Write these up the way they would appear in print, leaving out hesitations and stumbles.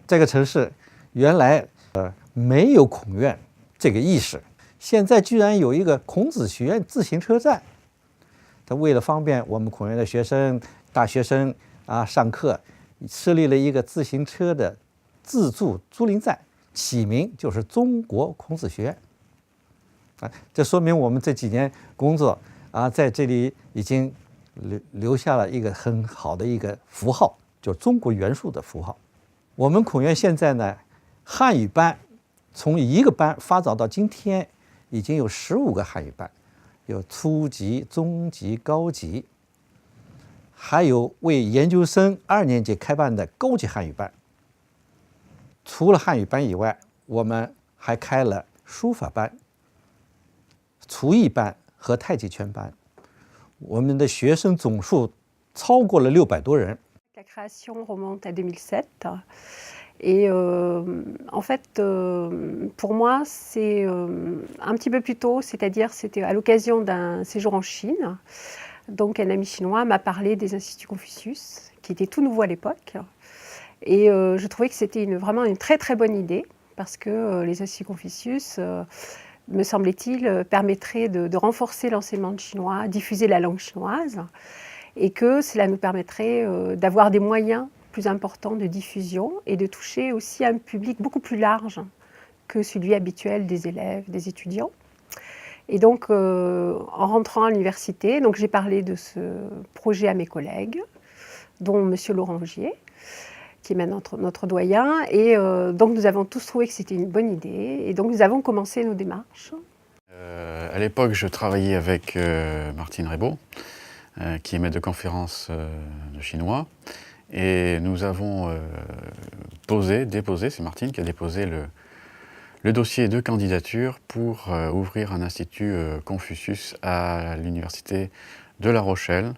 这个城市原来没有孔院这个意识，现在居然有一个孔子学院自行车站。他为了方便我们孔院的学生、大学生上课，设立了一个自行车的自助租赁站，起名就是中国孔子学院。这说明我们这几年工作在这里已经留下了一个很好的一个符号，就是中国元素的符号。我们孔院现在呢，汉语班从1个班发展到今天，已经有15个汉语班，有初级、中级、高级，还有为研究生2年级开办的高级汉语班。除了汉语班以外，我们还开了书法班、厨艺班和太极拳班。我们的学生总数超过了600多人。La création remonte à 2007 et en fait pour moi c'est un petit peu plus tôt, c'est-à-dire c'était à l'occasion d'un séjour en Chine. Donc un ami chinois m'a parlé des instituts Confucius qui étaient tout nouveaux à l'époque et je trouvais que c'était vraiment une très très bonne idée parce que les instituts Confucius me semblait-il permettraient de renforcer l'enseignement de chinois, diffuser la langue chinoise. Et que cela nous permettrait d'avoir des moyens plus importants de diffusion et de toucher aussi un public beaucoup plus large que celui habituel des élèves, des étudiants. Et donc, en rentrant à l'université, j'ai parlé de ce projet à mes collègues, dont M. Lorangier, qui est maintenant notre doyen. Et donc, nous avons tous trouvé que c'était une bonne idée. Et donc, nous avons commencé nos démarches. À l'époque, je travaillais avec Martine Rebaud, qui est maître de conférence de chinois. Et nous avons déposé, c'est Martine qui a déposé le dossier de candidature pour ouvrir un institut Confucius à l'université de La Rochelle.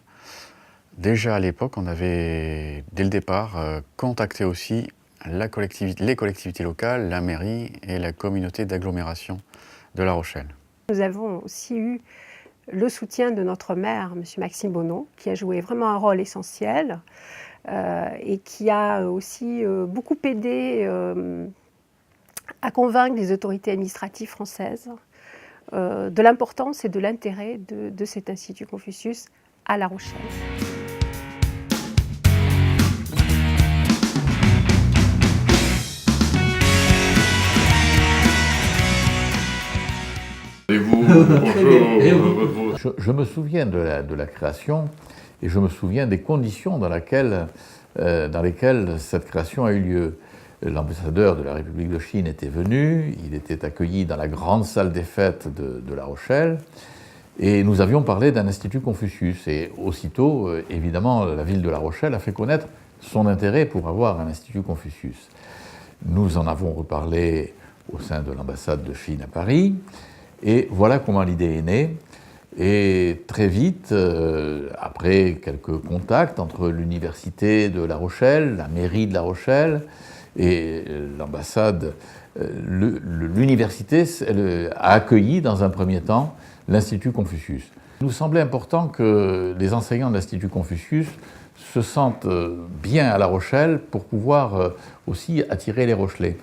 Déjà à l'époque, on avait, dès le départ, contacté aussi les collectivités locales, la mairie et la communauté d'agglomération de La Rochelle. Nous avons aussi eu le soutien de notre maire, M. Maxime Bonneau, qui a joué vraiment un rôle essentiel et qui a aussi beaucoup aidé à convaincre les autorités administratives françaises de l'importance et de l'intérêt de cet institut Confucius à La Rochelle. Et vous, bonjour. Je me souviens de la création et je me souviens des conditions dans lesquelles cette création a eu lieu. L'ambassadeur de la République de Chine était venu, il était accueilli dans la grande salle des fêtes de La Rochelle et nous avions parlé d'un institut Confucius. Et aussitôt, évidemment, la ville de La Rochelle a fait connaître son intérêt pour avoir un institut Confucius. Nous en avons reparlé au sein de l'ambassade de Chine à Paris. Et voilà comment l'idée est née. Et très vite, après quelques contacts entre l'université de La Rochelle, la mairie de La Rochelle et l'ambassade, l'université a accueilli dans un premier temps l'Institut Confucius. Il nous semblait important que les enseignants de l'Institut Confucius se sentent bien à La Rochelle pour pouvoir aussi attirer les Rochelais.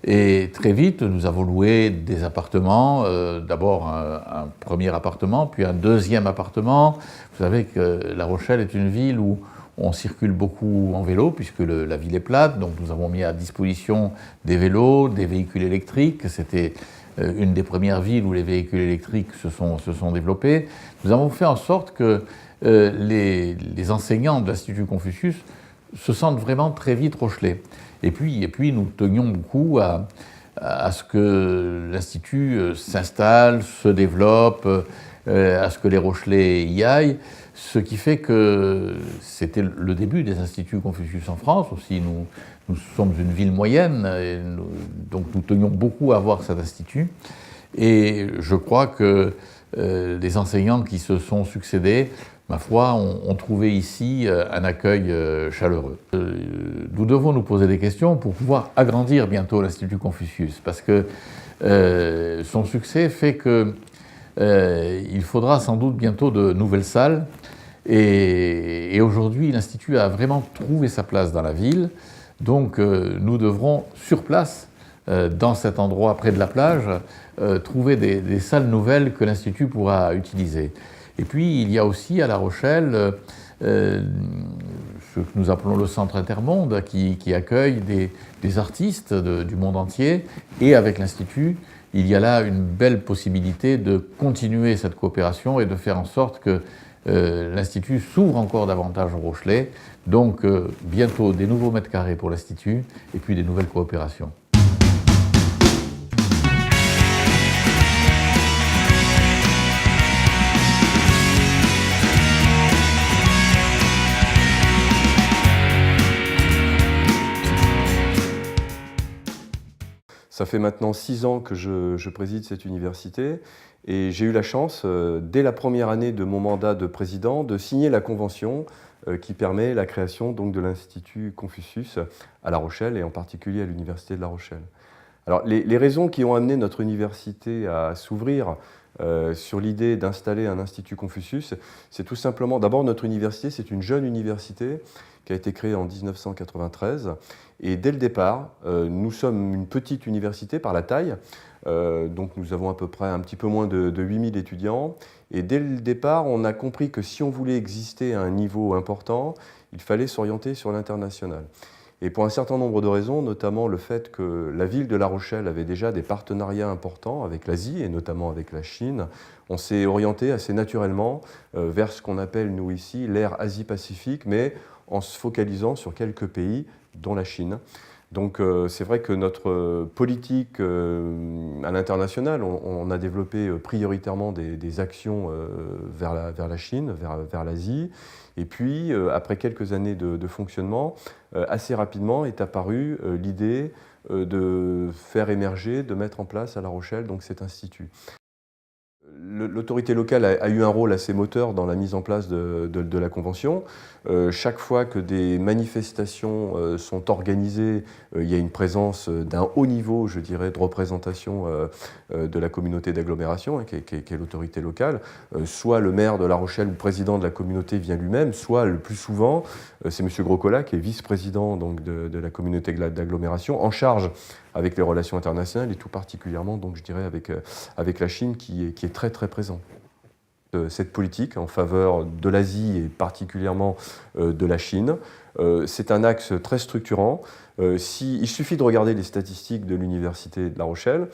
Et très vite, nous avons loué des appartements, d'abord un premier appartement, puis un deuxième appartement. Vous savez que La Rochelle est une ville où on circule beaucoup en vélo, puisque la ville est plate, donc nous avons mis à disposition des vélos, des véhicules électriques. C'était une des premières villes où les véhicules électriques se sont développés. Nous avons fait en sorte que les enseignants de l'Institut Confucius se sentent vraiment très vite rochelais. Et puis nous tenions beaucoup à ce que l'Institut s'installe, se développe, à ce que les Rochelais y aillent, ce qui fait que c'était le début des instituts Confucius en France. Aussi, nous sommes une ville moyenne, donc nous tenions beaucoup à avoir cet institut. Et je crois que les enseignants qui se sont succédés, ma foi, ont trouvé ici un accueil chaleureux. Nous devons nous poser des questions pour pouvoir agrandir bientôt l'Institut Confucius, parce que son succès fait qu'il faudra sans doute bientôt de nouvelles salles. Et aujourd'hui, l'Institut a vraiment trouvé sa place dans la ville. Donc nous devrons sur place, dans cet endroit près de la plage, trouver des salles nouvelles que l'Institut pourra utiliser. Et puis il y a aussi à La Rochelle ce que nous appelons le Centre Intermonde qui accueille des artistes du monde entier, et avec l'Institut, il y a là une belle possibilité de continuer cette coopération et de faire en sorte que l'Institut s'ouvre encore davantage aux Rochelais. Donc bientôt des nouveaux mètres carrés pour l'Institut et puis des nouvelles coopérations. Ça fait maintenant 6 ans que je préside cette université et j'ai eu la chance, dès la première année de mon mandat de président, de signer la convention qui permet la création donc, de l'Institut Confucius à La Rochelle et en particulier à l'Université de La Rochelle. Alors, les raisons qui ont amené notre université à s'ouvrir sur l'idée d'installer un Institut Confucius, c'est tout simplement, d'abord notre université, c'est une jeune université qui a été créée en 1993 et dès le départ, nous sommes une petite université par la taille, donc nous avons à peu près un petit peu moins de 8000 étudiants et dès le départ, on a compris que si on voulait exister à un niveau important, il fallait s'orienter sur l'international. Et pour un certain nombre de raisons, notamment le fait que la ville de La Rochelle avait déjà des partenariats importants avec l'Asie et notamment avec la Chine, on s'est orienté assez naturellement vers ce qu'on appelle, nous ici, l'ère Asie-Pacifique, mais en se focalisant sur quelques pays, dont la Chine. Donc c'est vrai que notre politique à l'international, on a développé prioritairement des actions vers la Chine, vers l'Asie. Et puis, après quelques années de fonctionnement, assez rapidement est apparue l'idée de faire émerger, de mettre en place à La Rochelle donc, cet institut. L'autorité locale a eu un rôle assez moteur dans la mise en place de la Convention. Chaque fois que des manifestations sont organisées, il y a une présence d'un haut niveau, je dirais, de représentation de la communauté d'agglomération, hein, qui est l'autorité locale. Soit le maire de La Rochelle ou le président de la communauté vient lui-même, soit le plus souvent, c'est M. Groscola, qui est vice-président donc, de la communauté d'agglomération, en charge avec les relations internationales et tout particulièrement, donc, je dirais, avec la Chine qui est très très présent. Cette politique en faveur de l'Asie et particulièrement de la Chine, c'est un axe très structurant. Il suffit de regarder les statistiques de l'Université de La Rochelle.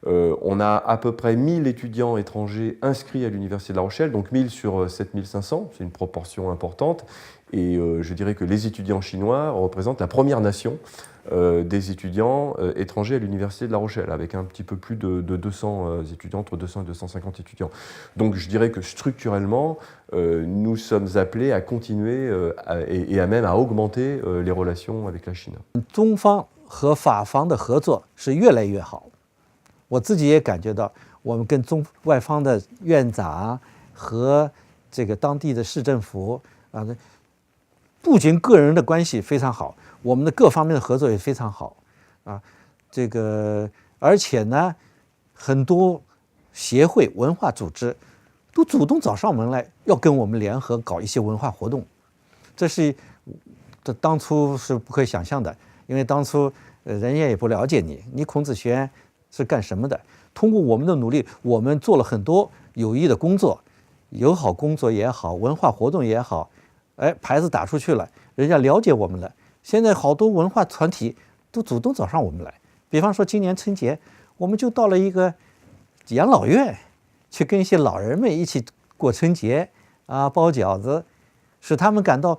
On a à peu près 1000 étudiants étrangers inscrits à l'Université de La Rochelle, donc 1000 sur 7500, c'est une proportion importante. Et je dirais que les étudiants chinois représentent la première nation des étudiants étrangers à l'Université de La Rochelle, avec un petit peu plus de 200 étudiants, entre 200 et 250 étudiants. Donc je dirais que structurellement, nous sommes appelés à continuer et à même à augmenter les relations avec la Chine. 中方和法方的合作是越来越好，我自己也感觉到，我们跟外方的院长和这个当地的市政府啊，不仅个人的关系非常好，我们的各方面的合作也非常好啊。这个而且呢，很多协会、文化组织都主动找上门来，要跟我们联合搞一些文化活动。这当初是不可以想象的，因为当初人家也不了解你，你孔子学院是干什么的？通过我们的努力，我们做了很多有益的工作，友好工作也好，文化活动也好。哎，牌子打出去了，人家了解我们了。现在好多文化团体都主动找上我们来。比方说今年春节，我们就到了一个养老院，去跟一些老人们一起过春节啊，包饺子，使他们感到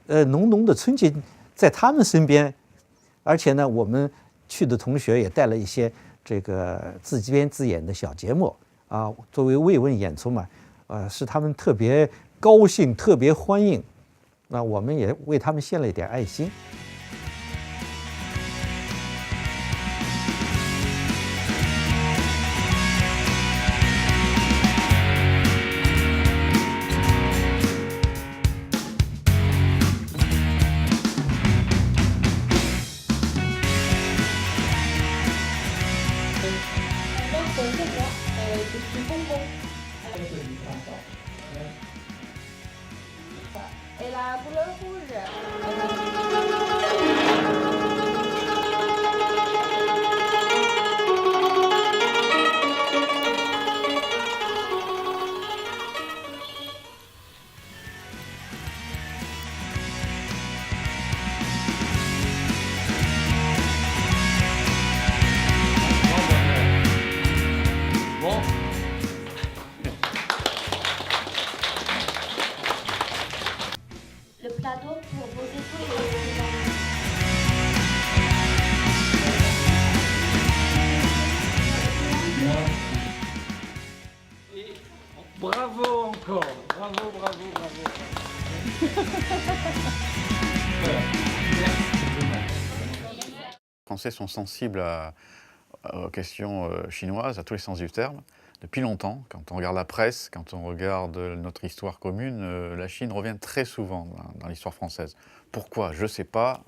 浓浓的春节在他们身边。而且呢，我们去的同学也带了一些这个自编自演的小节目啊，作为慰问演出嘛，使他们特别高兴，特别欢迎。那我们也为他们献了一点爱心。Et la couleur rouge. Bravo encore. Bravo, bravo, bravo. Les Français sont sensibles aux questions chinoises, à tous les sens du terme. Depuis longtemps, quand on regarde la presse, quand on regarde notre histoire commune, la Chine revient très souvent dans l'histoire française. Pourquoi? Je ne sais pas.